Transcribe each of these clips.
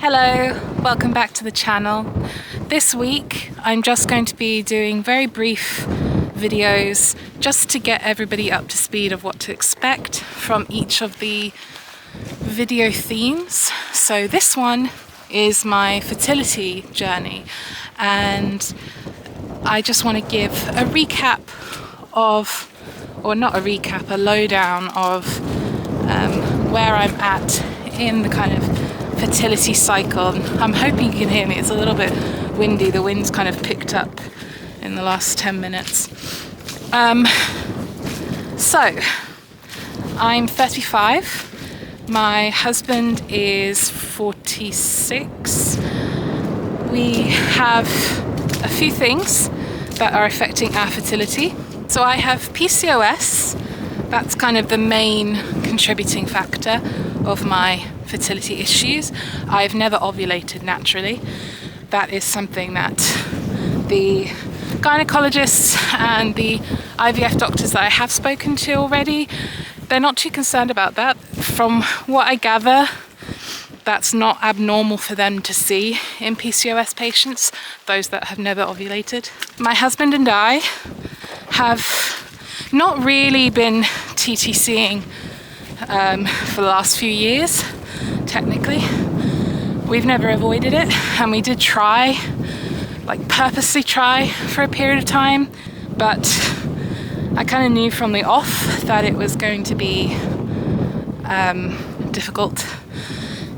Hello, welcome back to the channel. This week I'm just going to be doing very brief videos just to get everybody up to speed of what to expect from each of the video themes. So this one is my fertility journey, and I just want to give a recap of, or not a recap, a lowdown of where I'm at in the kind of fertility cycle. I'm hoping you can hear me. It's a little bit windy. The wind's kind of picked up in the last 10 minutes. So I'm 35. My husband is 46. We have a few things that are affecting our fertility. So I have PCOS. That's kind of the main contributing factor of my fertility issues. I've never ovulated naturally. That is something that the gynecologists and the IVF doctors that I have spoken to already, they're not too concerned about that. From what I gather, that's not abnormal for them to see in PCOS patients, those that have never ovulated. My husband and I have not really been TTCing for the last few years. Technically, we've never avoided it, and we did try, like purposely try for a period of time, but I kind of knew from the off that it was going to be difficult,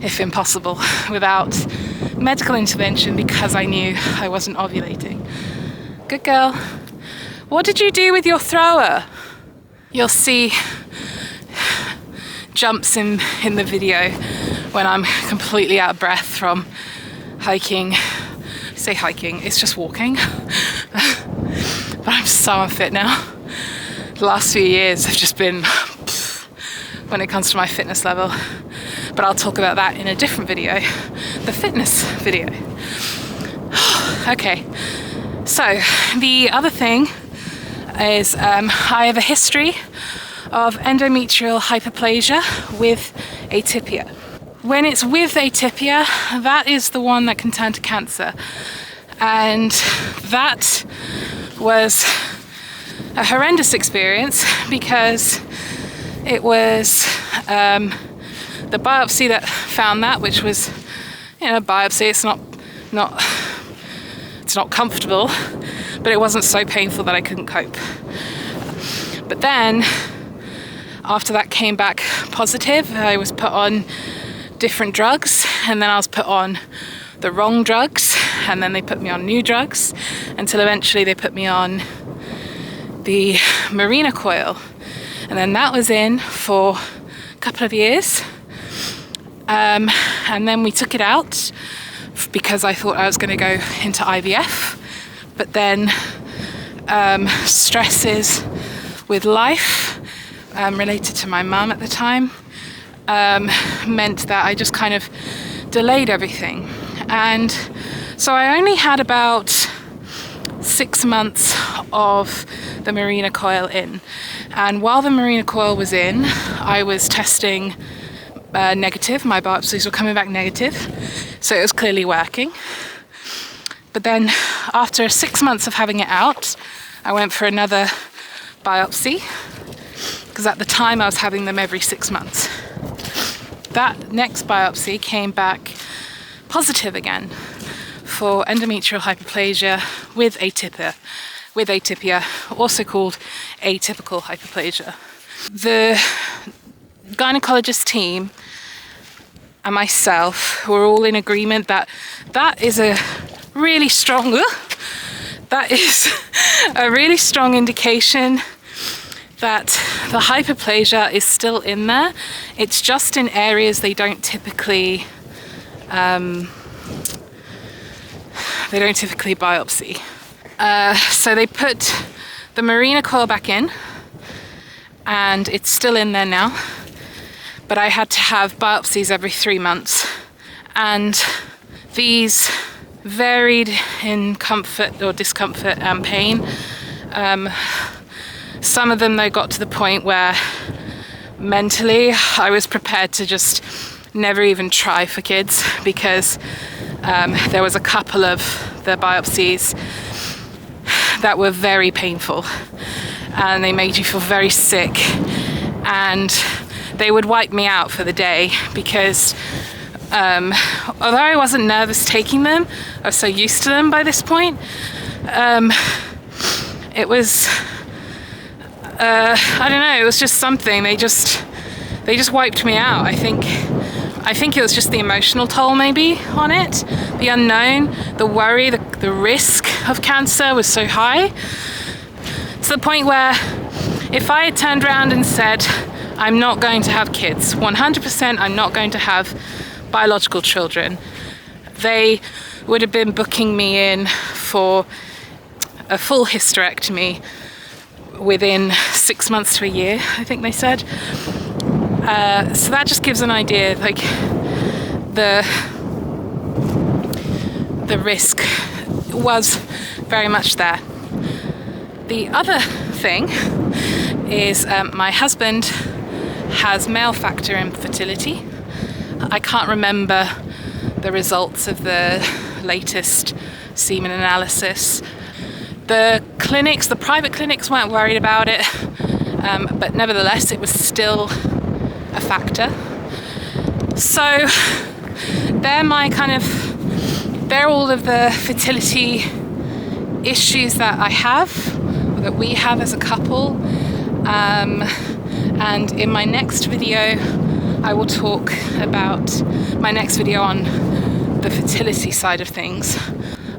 if impossible, without medical intervention, because I knew I wasn't ovulating. Good girl. What did you do with your thrower? You'll see jumps in the video when I'm completely out of breath from hiking. I say hiking, it's just walking. But I'm so unfit now. The last few years have just been when it comes to my fitness level. But I'll talk about that in a different video, the fitness video. Okay, so the other thing is I have a history of endometrial hyperplasia with atypia. When it's with atypia, that is the one that can turn to cancer. And that was a horrendous experience because it was the biopsy that found that, which was, biopsy. It's not comfortable, but it wasn't so painful that I couldn't cope. But then, after that came back positive, I was put on different drugs, and then I was put on the wrong drugs, and then they put me on new drugs, until eventually they put me on the Mirena coil. And then that was in for a couple of years. And then we took it out because I thought I was going to go into IVF. But then stresses with life related to my mum at the time meant that I just kind of delayed everything. And so I only had about 6 months of the Mirena coil in. And while the Mirena coil was in, I was testing negative. My biopsies were coming back negative. So it was clearly working. But then after 6 months of having it out, I went for another biopsy, because at the time I was having them every 6 months. That next biopsy came back positive again for endometrial hyperplasia with atypia, also called atypical hyperplasia. The gynecologist team and myself were all in agreement that that is a really strong indication that the hyperplasia is still in there. It's just in areas they don't typically biopsy. So they put the Mirena coil back in, and it's still in there now. But I had to have biopsies every 3 months, and these varied in comfort or discomfort and pain. Some of them, though, got to the point where mentally I was prepared to just never even try for kids, because there was a couple of the biopsies that were very painful and they made you feel very sick, and they would wipe me out for the day because although I wasn't nervous taking them, I was so used to them by this point. It was I don't know, it was just something. They just wiped me out. I think it was just the emotional toll maybe on it, the unknown, the worry, the risk of cancer was so high, to the point where if I had turned around and said, I'm not going to have kids, 100% I'm not going to have biological children, they would have been booking me in for a full hysterectomy within 6 months to a year, I think they said. So that just gives an idea, like the risk was very much there. The other thing is my husband has male factor infertility. I can't remember the results of the latest semen analysis. The private clinics weren't worried about it, but nevertheless it was still a factor. So they're all of the fertility issues that I have, that we have as a couple, and in my next video I will talk about my next video on the fertility side of things.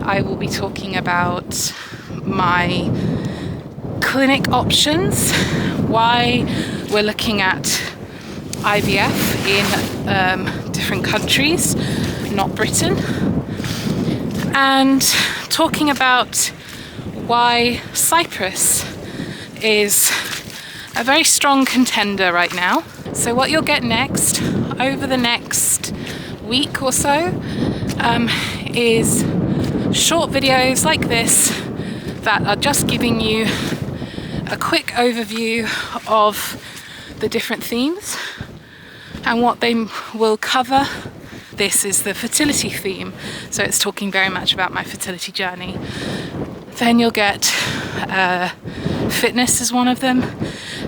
I will be talking about my clinic options, why we're looking at IVF in different countries, not Britain, and talking about why Cyprus is a very strong contender right now. So what you'll get next, over the next week or so, is short videos like this that are just giving you a quick overview of the different themes and what they will cover. This is the fertility theme, so it's talking very much about my fertility journey. Then you'll get fitness is one of them.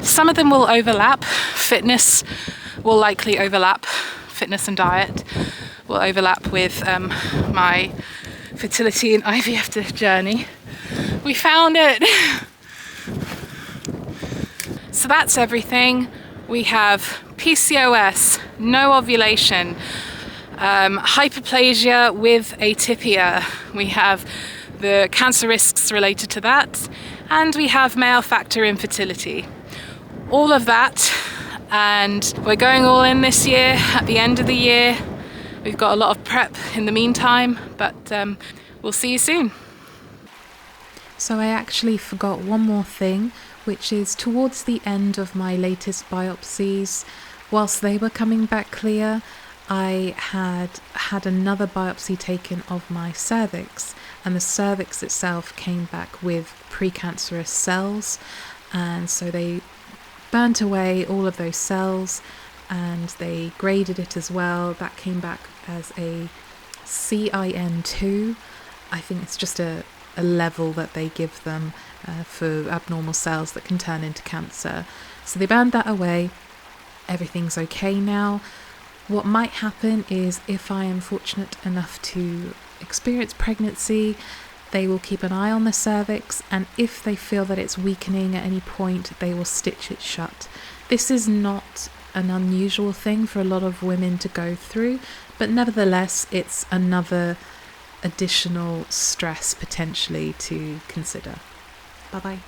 Some of them will overlap. Fitness will likely overlap. Fitness and diet will overlap with my fertility and IVF journey. We found it! So that's everything. We have PCOS, no ovulation, hyperplasia with atypia. We have the cancer risks related to that, and we have male factor infertility. All of that, and we're going all in this year. At the end of the year, we've got a lot of prep in the meantime, but we'll see you soon. So I actually forgot one more thing, which is towards the end of my latest biopsies, whilst they were coming back clear, I had another biopsy taken of my cervix, and the cervix itself came back with precancerous cells, and so they burnt away all of those cells and they graded it as well. That came back as a CIN2. I think it's just a level that they give them for abnormal cells that can turn into cancer. So they burned that away. Everything's okay now. What might happen is, if I am fortunate enough to experience pregnancy, they will keep an eye on the cervix, and if they feel that it's weakening at any point, they will stitch it shut. This is not an unusual thing for a lot of women to go through, but nevertheless, it's another additional stress potentially to consider. Bye-bye.